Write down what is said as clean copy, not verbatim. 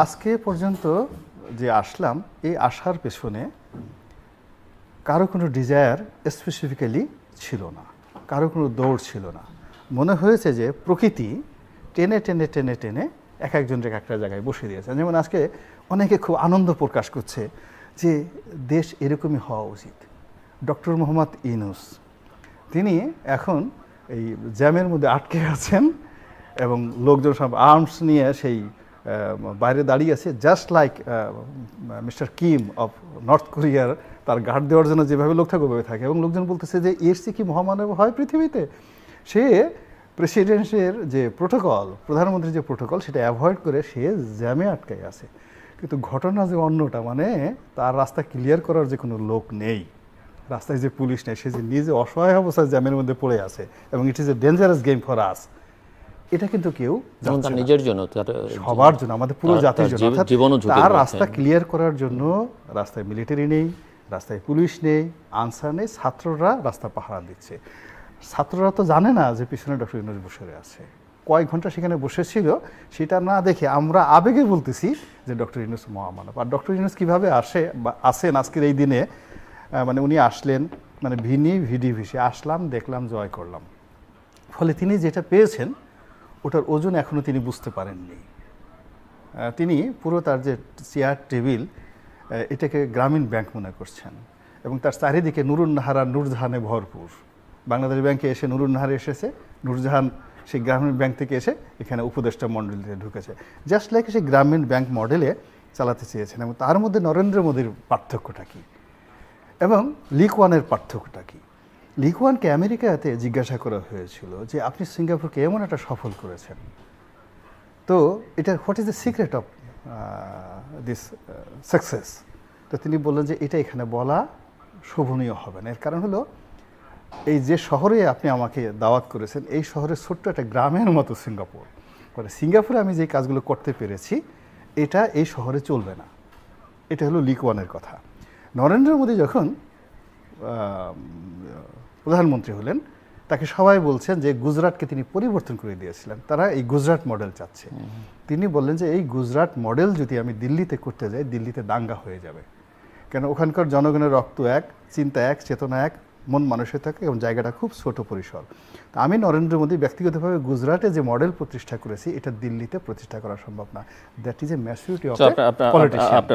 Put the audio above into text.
আজকে পর্যন্ত যে আসলাম, এই আসার পেছনে কারো কোনো ডিজায়ার স্পেসিফিক্যালি ছিল না, কারো কোনো দৌড় ছিল না। মনে হয়েছে যে প্রকৃতি টেনে টেনে টেনে টেনে এক একজনকে একটা জায়গায় বসিয়ে দিয়েছে। যেমন আজকে অনেকে খুব আনন্দ প্রকাশ করছে যে দেশ এরকমই হওয়া উচিত। ডক্টর মোহাম্মদ ইউনূস তিনি এখন এই জ্যামের মধ্যে আটকে আছেন এবং লোকজন সব আর্মস নিয়ে সেই বাইরে দাঁড়িয়ে আছে, just like mister Kim of north কোরিয়ার তার গার্ড দেওয়ার জন্য যেভাবে লোক থাকে ওভাবে থাকে। এবং লোকজন বলতেছে যে এর চেয়ে কি মহামানব হয় পৃথিবীতে? সে প্রেসিডেন্টের যে প্রোটোকল, প্রধানমন্ত্রীর যে প্রোটোকল, সেটা অ্যাভয়েড করে সে জ্যামে আটকায় আছে। কিন্তু ঘটনা যে অন্যটা, মানে তার রাস্তা ক্লিয়ার করার যে কোনো লোক নেই, রাস্তায় যে পুলিশ নেই, সে যে নিজে অসহায় অবস্থায় জ্যামের মধ্যে পড়ে আছে এবং it is a dangerous game for us. এটা কিন্তু কেউ নিজের জন্য, সবার জন্য, আমাদের পুরো জাতির জন্য। তার রাস্তা ক্লিয়ার করার জন্য রাস্তায় মিলিটারি নেই, রাস্তায় পুলিশ নেই, আনসার নেই, ছাত্ররা রাস্তা পাহারা দিচ্ছে। ছাত্ররা তো জানে না যে পিছনে ডক্টর ইউনূস বসে আছে। কয়েক ঘন্টা সেখানে বসেছিল সেটা না দেখে আমরা আবেগে বলতেছি যে ডক্টর ইউনূস মহামানব। আর ডক্টর ইউনূস কীভাবে আসেন আজকের এই দিনে, মানে উনি আসলেন মানে ভিডি ভিসে আসলাম, দেখলাম, জয় করলাম। ফলে তিনি যেটা পেয়েছেন ওটার ওজন এখনও তিনি বুঝতে পারেননি। তিনি পুরো তার যে চেয়ার টেবিল, এটাকে গ্রামীণ ব্যাংক মনে করছেন এবং তার চারিদিকে নুরুন্নাহার আর নূরজাহানে ভরপুর। বাংলাদেশ ব্যাংকে এসে নুরুন্নাহার এসেছে, নূরজাহান সেই গ্রামীণ ব্যাংক থেকে এসে এখানে উপদেষ্টা মণ্ডলীতে ঢুকেছে। জাস্ট লাইক সেই গ্রামীণ ব্যাংক মডেলে চালাতে চেয়েছেন। এবং তার মধ্যে নরেন্দ্র মোদীর পার্থক্যটা কী এবং লি কুয়ানের পার্থক্যটা কী? লি কুয়ানকে আমেরিকাতে জিজ্ঞাসা করা হয়েছিল যে আপনি সিঙ্গাপুরকে এমন একটা সফল করেছেন, তো এটা what is the secret of this success? তো তিনি বললেন যে এটা এখানে বলা শোভনীয় হবে না। এর কারণ হলো এই যে শহরে আপনি আমাকে দাওয়াত করেছেন, এই শহরের ছোট্ট একটা গ্রামের মতো সিঙ্গাপুর, মানে সিঙ্গাপুরে আমি যে কাজগুলো করতে পেরেছি এটা এই শহরে চলবে না। এটা হলো লি কুয়ানের কথা। নরেন্দ্র মোদী যখন প্রধানমন্ত্রী হলেন, তাকে সবাই বলছেন যে গুজরাটকে তিনি পরিবর্তন করে দিয়েছিলেন, তারা এই গুজরাট মডেল চাচ্ছে। তিনি বললেন যে এই গুজরাট মডেল যদি আমি দিল্লিতে করতে যাই, দিল্লিতে দাঙ্গা হয়ে যাবে, কেন ওখানকার জনগণের রক্ত এক, চিন্তা এক, চেতনা এক, মন মানুষের থাকে এবং জায়গাটা খুব ছোট পরিসর। তো আমি নরেন্দ্র মোদী ব্যক্তিগতভাবে গুজরাটে যে মডেল প্রতিষ্ঠা করেছি এটা দিল্লিতে প্রতিষ্ঠা করা সম্ভব না। That is a maturity of politician.